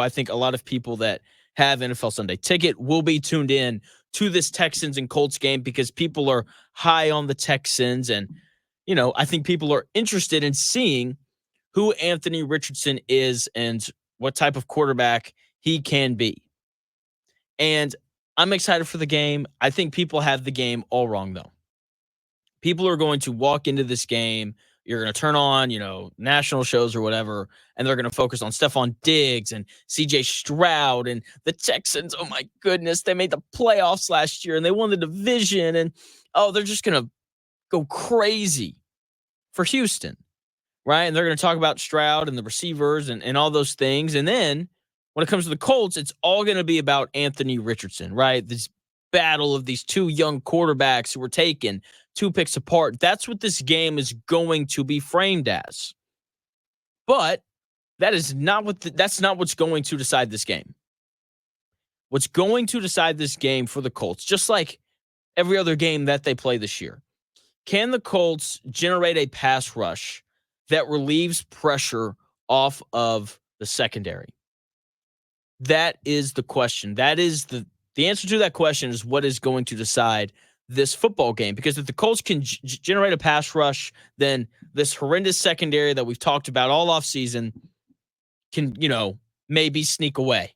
I think a lot of people that have NFL Sunday Ticket will be tuned in to this Texans and Colts game because people are high on the Texans. And, I think people are interested in seeing who Anthony Richardson is and what type of quarterback he can be. And I'm excited for the game. I think people have the game all wrong, though. People are going to walk into this game. You're going to turn on, national shows or whatever, and they're going to focus on Stephon Diggs and CJ Stroud and the Texans. Oh, my goodness. They made the playoffs last year, and they won the division. And, they're just going to go crazy for Houston, right? And they're going to talk about Stroud and the receivers and all those things. And then when it comes to the Colts, it's all going to be about Anthony Richardson, right? This battle of these two young quarterbacks who were taken 2 picks apart. That's what this game is going to be framed as. But that's not what's going to decide this game. What's going to decide this game for the Colts, just like every other game that they play this year, can the Colts generate a pass rush that relieves pressure off of the secondary? That is the question. That is the answer to that question is what is going to decide this football game. Because if the Colts can generate a pass rush, then this horrendous secondary that we've talked about all offseason can, maybe sneak away.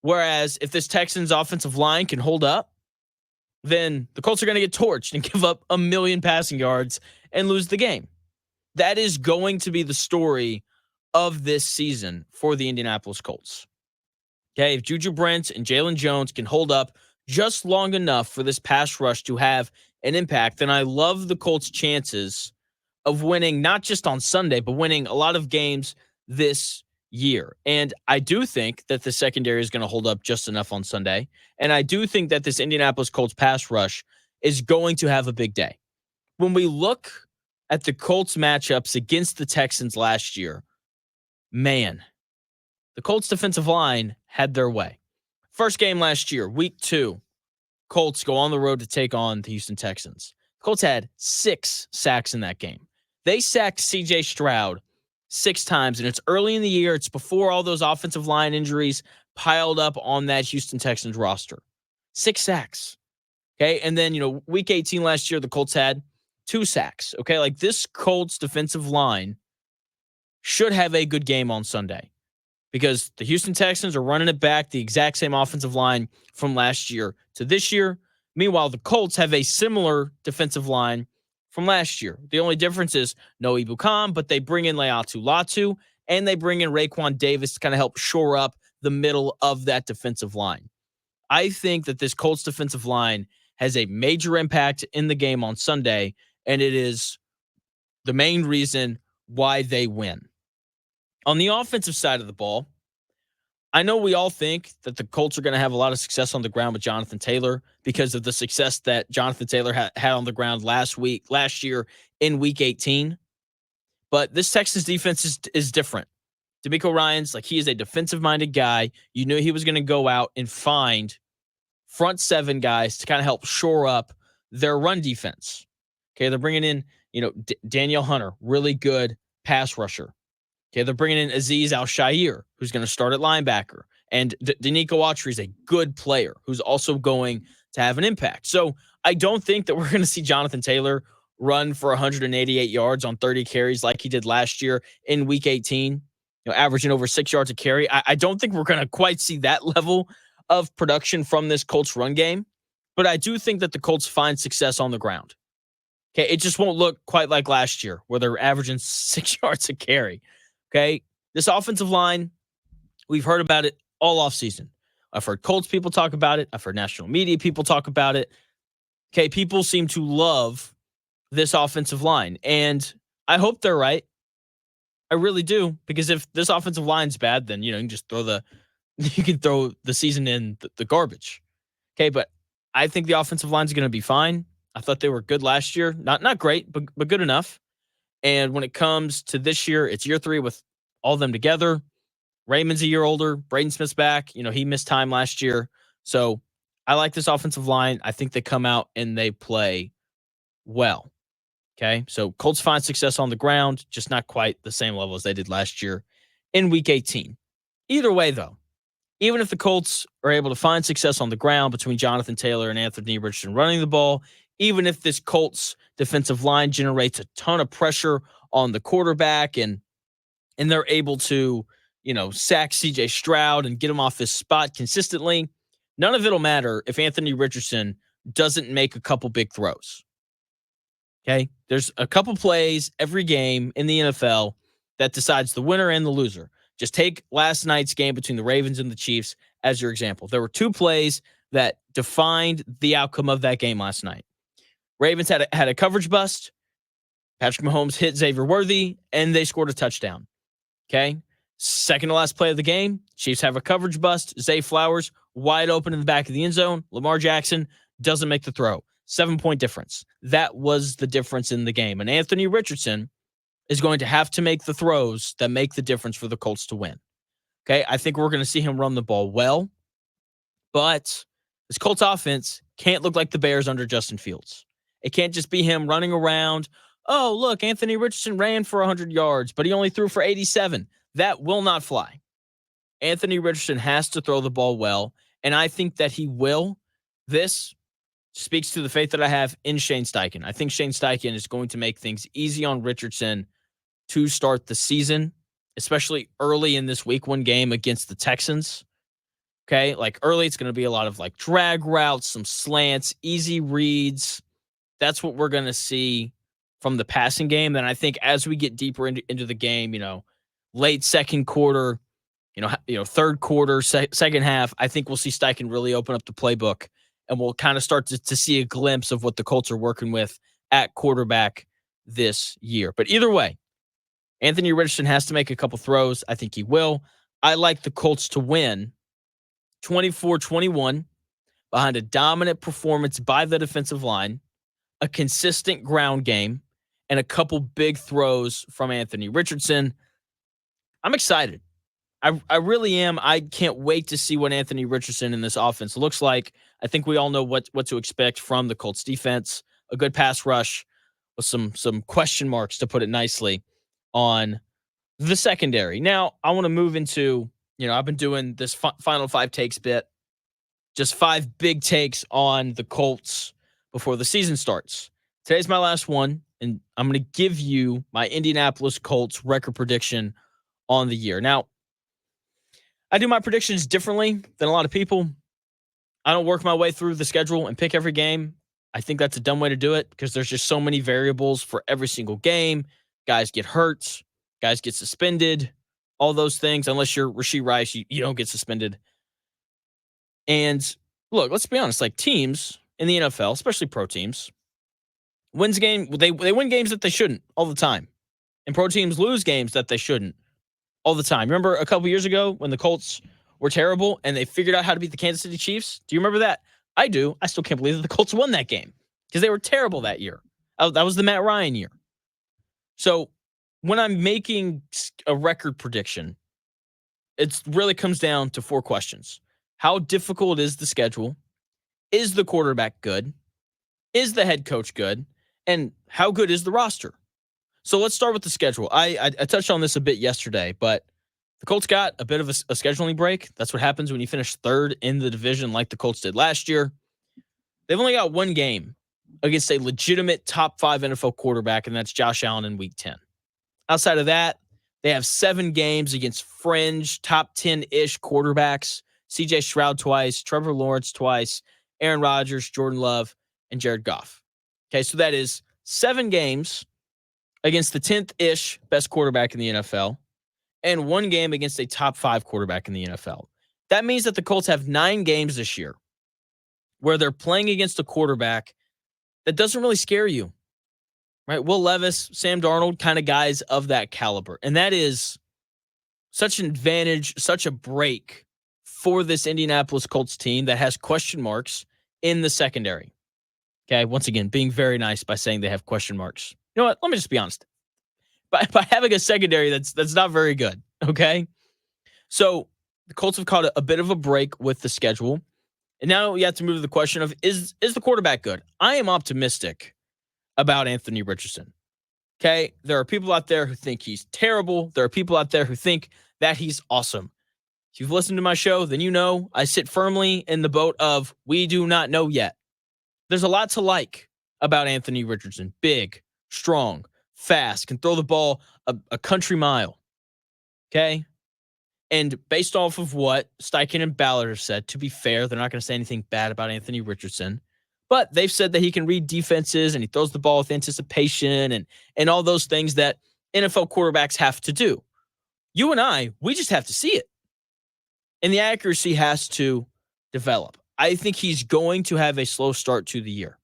Whereas if this Texans offensive line can hold up, then the Colts are going to get torched and give up 1 million passing yards and lose the game. That is going to be the story of this season for the Indianapolis Colts. Okay, if Juju Brent and Jalen Jones can hold up just long enough for this pass rush to have an impact, then I love the Colts' chances of winning not just on Sunday, but winning a lot of games this year. And I do think that the secondary is going to hold up just enough on Sunday. And I do think that this Indianapolis Colts pass rush is going to have a big day. When we look at the Colts matchups against the Texans last year, man, the Colts defensive line had their way. First game last year, week 2, Colts go on the road to take on the Houston Texans. Colts had 6 sacks in that game. They sacked CJ Stroud 6 times, and it's early in the year. It's before all those offensive line injuries piled up on that Houston Texans roster. 6 sacks. Okay, and then, week 18 last year, the Colts had 2 sacks. Okay, like this Colts defensive line should have a good game on Sunday because the Houston Texans are running it back, the exact same offensive line from last year to this year. Meanwhile, the Colts have a similar defensive line from last year. The only difference is no Ibukam, but they bring in Leatu Latu, and they bring in Raekwon Davis to kind of help shore up the middle of that defensive line. I think that this Colts defensive line has a major impact in the game on Sunday, and it is the main reason why they win. On the offensive side of the ball, I know we all think that the Colts are going to have a lot of success on the ground with Jonathan Taylor because of the success that Jonathan Taylor had on the ground last year in week 18. But this Texas defense is different. DeMeco Ryans, he is a defensive-minded guy. You knew he was going to go out and find front 7 guys to kind of help shore up their run defense. Okay, they're bringing in, Daniel Hunter, really good pass rusher. Okay, they're bringing in Azeez Al-Shaair, who's going to start at linebacker. And Denico Autry is a good player who's also going to have an impact. So I don't think that we're going to see Jonathan Taylor run for 188 yards on 30 carries like he did last year in week 18, averaging over 6 yards a carry. I don't think we're going to quite see that level of production from this Colts run game. But I do think that the Colts find success on the ground. Okay, it just won't look quite like last year where they're averaging 6 yards a carry. Okay, this offensive line, we've heard about it all offseason. I've heard Colts people talk about it. I've heard national media people talk about it. Okay, people seem to love this offensive line, and I hope they're right. I really do, because if this offensive line's bad, then you can just throw the season in the garbage. Okay, but I think the offensive line's going to be fine. I thought they were good last year, not great, but good enough. And when it comes to this year, it's year 3 with all of them together. Raymond's a year older. Braden Smith's back. He missed time last year. So I like this offensive line. I think they come out and they play well. Okay, so Colts find success on the ground, just not quite the same level as they did last year in week 18. Either way, though, even if the Colts are able to find success on the ground between Jonathan Taylor and Anthony Richardson running the ball, even if this Colts defensive line generates a ton of pressure on the quarterback and they're able to, sack CJ Stroud and get him off his spot consistently, none of it'll matter if Anthony Richardson doesn't make a couple big throws. Okay? There's a couple plays every game in the NFL that decides the winner and the loser. Just take last night's game between the Ravens and the Chiefs as your example. There were two plays that defined the outcome of that game last night. Ravens had a coverage bust. Patrick Mahomes hit Xavier Worthy, and they scored a touchdown. Okay? Second to last play of the game, Chiefs have a coverage bust. Zay Flowers wide open in the back of the end zone. Lamar Jackson doesn't make the throw. 7-point difference. That was the difference in the game. And Anthony Richardson is going to have to make the throws that make the difference for the Colts to win. Okay, I think we're going to see him run the ball well, but this Colts offense can't look like the Bears under Justin Fields. It can't just be him running around. Oh, look, Anthony Richardson ran for 100 yards, but he only threw for 87. That will not fly. Anthony Richardson has to throw the ball well, and I think that he will. This speaks to the faith that I have in Shane Steichen. I think Shane Steichen is going to make things easy on Richardson to start the season, especially early in this week one game against the Texans. Okay, like early, it's going to be a lot of like drag routes, some slants, easy reads. That's what we're going to see from the passing game. And I think as we get deeper into the game, late second quarter, third quarter, second half, I think we'll see Steichen really open up the playbook, and we'll kind of start to see a glimpse of what the Colts are working with at quarterback this year. But either way, Anthony Richardson has to make a couple throws. I think he will. I like the Colts to win 24-21 behind a dominant performance by the defensive line, a consistent ground game, and a couple big throws from Anthony Richardson. I'm excited. I really am. I can't wait to see what Anthony Richardson in this offense looks like. I think we all know what to expect from the Colts defense. A good pass rush with some question marks, to put it nicely, on the secondary. Now, I want to move into, I've been doing this final five takes bit, just 5 big takes on the Colts before the season starts. Today's my last one, and I'm going to give you my Indianapolis Colts record prediction on the year. Now, I do my predictions differently than a lot of people. I don't work my way through the schedule and pick every game. I think that's a dumb way to do it because there's just so many variables for every single game. Guys get hurt. Guys get suspended. All those things. Unless you're Rashee Rice, you don't get suspended. And look, let's be honest. Like teams in the NFL, especially pro teams, they win games that they shouldn't all the time. And pro teams lose games that they shouldn't all the time. Remember a couple years ago when the Colts were terrible and they figured out how to beat the Kansas City Chiefs? Do you remember that? I do. I still can't believe that the Colts won that game because they were terrible that year. That was the Matt Ryan year. So when I'm making a record prediction, it really comes down to 4 questions. How difficult is the schedule? Is the quarterback good? Is the head coach good? And how good is the roster? So let's start with the schedule. I touched on this a bit yesterday, but the Colts got a bit of a scheduling break. That's what happens when you finish third in the division like the Colts did last year. They've only got one game against a legitimate top 5 NFL quarterback, and that's Josh Allen in Week 10. Outside of that, they have 7 games against fringe top 10-ish quarterbacks. CJ Stroud twice, Trevor Lawrence twice, Aaron Rodgers, Jordan Love, and Jared Goff. Okay, so that is 7 games against the 10th-ish best quarterback in the NFL, and 1 game against a top 5 quarterback in the NFL. That means that the Colts have 9 games this year where they're playing against a quarterback that doesn't really scare you, right? Will Levis, Sam Darnold, kind of guys of that caliber. And that is such an advantage, such a break for this Indianapolis Colts team that has question marks in the secondary. Okay, once again, being very nice by saying they have question marks. You know what? Let me just be honest. By having a secondary that's not very good, okay? So the Colts have caught a bit of a break with the schedule. And now you have to move to the question of, is the quarterback good? I am optimistic about Anthony Richardson. Okay? There are people out there who think he's terrible. There are people out there who think that he's awesome. If you've listened to my show, then you know I sit firmly in the boat of we do not know yet. There's a lot to like about Anthony Richardson. Big, strong, fast, can throw the ball a country mile. Okay? And based off of what Steichen and Ballard have said, to be fair, they're not going to say anything bad about Anthony Richardson. But they've said that he can read defenses and he throws the ball with anticipation and all those things that NFL quarterbacks have to do. You and I, we just have to see it. And the accuracy has to develop. I think he's going to have a slow start to the year.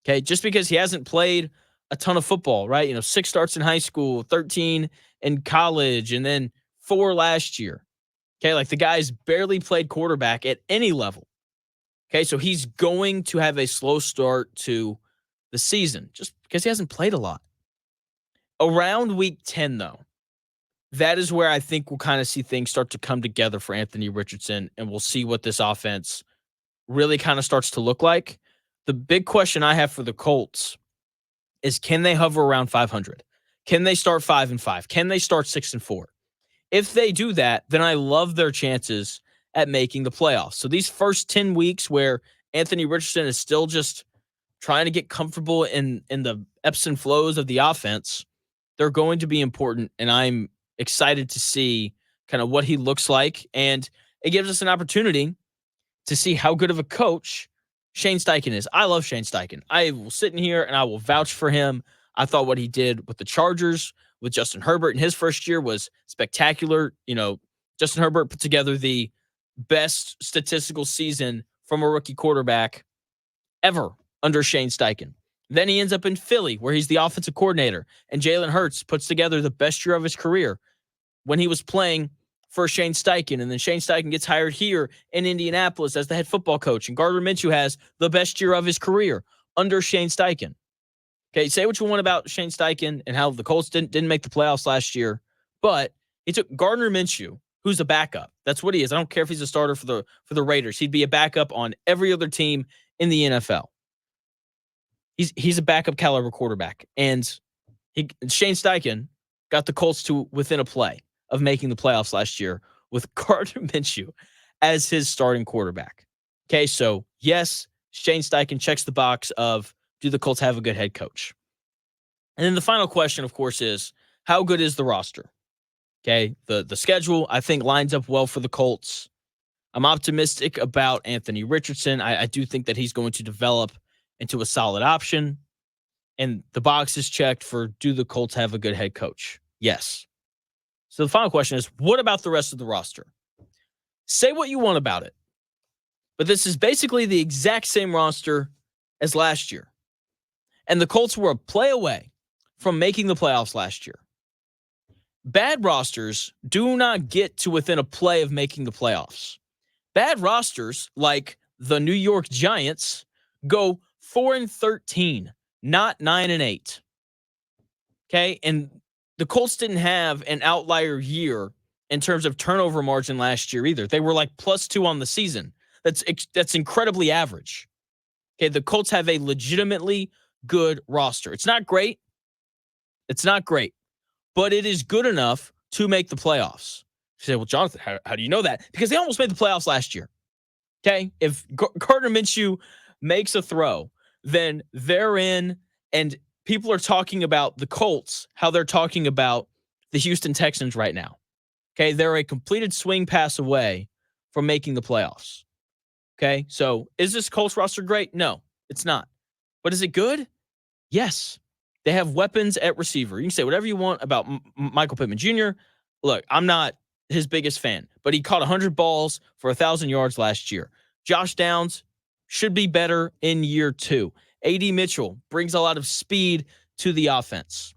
Okay, just because he hasn't played a ton of football, right? 6 starts in high school, 13 in college, and then 4 last year. Okay, like the guy's barely played quarterback at any level. Okay, so he's going to have a slow start to the season just because he hasn't played a lot. Around week 10, though, that is where I think we'll kind of see things start to come together for Anthony Richardson, and we'll see what this offense really kind of starts to look like. The big question I have for the Colts is, can they hover around 500? Can they start 5-5? Can they start 6-4? If they do that, then I love their chances at making the playoffs. So these first 10 weeks where Anthony Richardson is still just trying to get comfortable in the ebbs and flows of the offense, they're going to be important, and I'm excited to see kind of what he looks like, and it gives us an opportunity to see how good of a coach Shane Steichen is. I love Shane Steichen. I will sit in here and I will vouch for him. I thought what he did with the Chargers, with Justin Herbert in his first year was spectacular. Justin Herbert put together the best statistical season from a rookie quarterback ever under Shane Steichen. Then he ends up in Philly, where he's the offensive coordinator, and Jalen Hurts puts together the best year of his career when he was playing for Shane Steichen. And then Shane Steichen gets hired here in Indianapolis as the head football coach, and Gardner Minshew has the best year of his career under Shane Steichen. Okay, say what you want about Shane Steichen and how the Colts didn't make the playoffs last year, but he took Gardner Minshew, who's a backup. That's what he is. I don't care if he's a starter for the Raiders. He'd be a backup on every other team in the NFL. He's a backup caliber quarterback, and Shane Steichen got the Colts to within a play of making the playoffs last year with Gardner Minshew as his starting quarterback. Okay, so yes, Shane Steichen checks the box of, do the Colts have a good head coach? And then the final question, of course, is how good is the roster? Okay, the schedule, I think, lines up well for the Colts. I'm optimistic about Anthony Richardson. I do think that he's going to develop into a solid option. And the box is checked for, do the Colts have a good head coach? Yes. So the final question is, what about the rest of the roster? Say what you want about it, but this is basically the exact same roster as last year. And the Colts were a play away from making the playoffs last year. Bad rosters do not get to within a play of making the playoffs. Bad rosters, like the New York Giants, go 4-13, not 9-8. Okay, and the Colts didn't have an outlier year in terms of turnover margin last year either. They were like +2 on the season. That's incredibly average. Okay, the Colts have a legitimately good roster. It's not great. But it is good enough to make the playoffs. You say, well, Jonathan, how do you know that? Because they almost made the playoffs last year. Okay, if Gardner Minshew makes a throw, then they're in, and people are talking about the Colts, how they're talking about the Houston Texans right now. Okay, they're a completed swing pass away from making the playoffs. Okay, so is this Colts roster great? No, it's not. But is it good? Yes. They have weapons at receiver. You can say whatever you want about Michael Pittman Jr. Look, I'm not his biggest fan, but he caught 100 balls for 1,000 yards last year. Josh Downs should be better in year 2. A.D. Mitchell brings a lot of speed to the offense.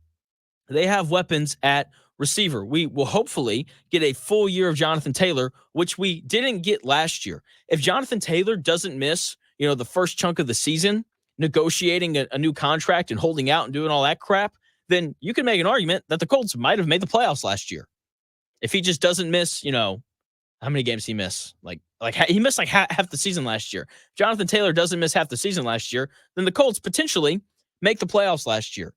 They have weapons at receiver. We will hopefully get a full year of Jonathan Taylor, which we didn't get last year. If Jonathan Taylor doesn't miss, the first chunk of the season, negotiating a new contract and holding out and doing all that crap, then you can make an argument that the Colts might have made the playoffs last year. If he just doesn't miss, how many games he miss? Like he missed like half the season last year. If Jonathan Taylor doesn't miss half the season last year, then the Colts potentially make the playoffs last year.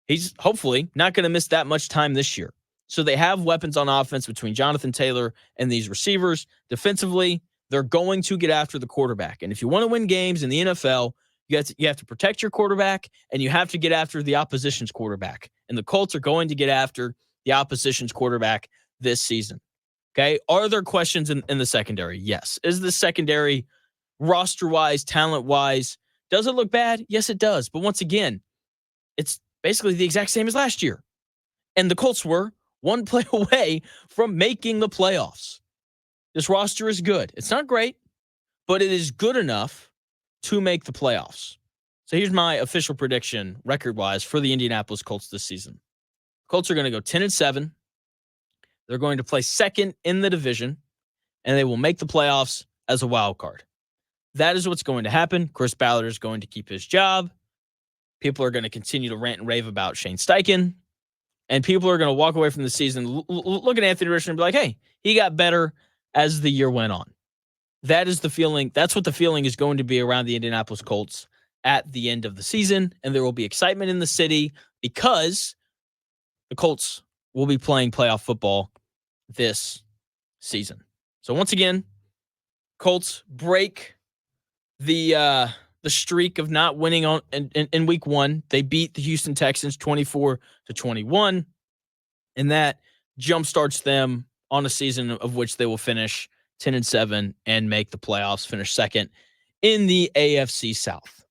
He's hopefully not going to miss that much time this year. So they have weapons on offense between Jonathan Taylor and these receivers. Defensively, they're going to get after the quarterback. And if you want to win games in the NFL, you have to protect your quarterback, and you have to get after the opposition's quarterback. And the Colts are going to get after the opposition's quarterback this season. Okay. Are there questions in the secondary? Yes. Is the secondary roster-wise, talent-wise, does it look bad? Yes, it does. But once again, it's basically the exact same as last year. And the Colts were one play away from making the playoffs. This roster is good. It's not great, but it is good enough to make the playoffs. So here's my official prediction, record-wise, for the Indianapolis Colts this season. Colts are going to go 10-7. They're going to play second in the division, and they will make the playoffs as a wild card. That is what's going to happen. Chris Ballard is going to keep his job. People are going to continue to rant and rave about Shane Steichen. And people are going to walk away from the season, look at Anthony Richardson and be like, hey, he got better as the year went on. That is the feeling. That's what the feeling is going to be around the Indianapolis Colts at the end of the season. And there will be excitement in the city because the Colts will be playing playoff football this season. So once again, Colts break the streak of not winning in week one. They beat the Houston Texans 24-21, and that jumpstarts them on a season of which they will finish 10-7 and make the playoffs, finish second in the AFC South.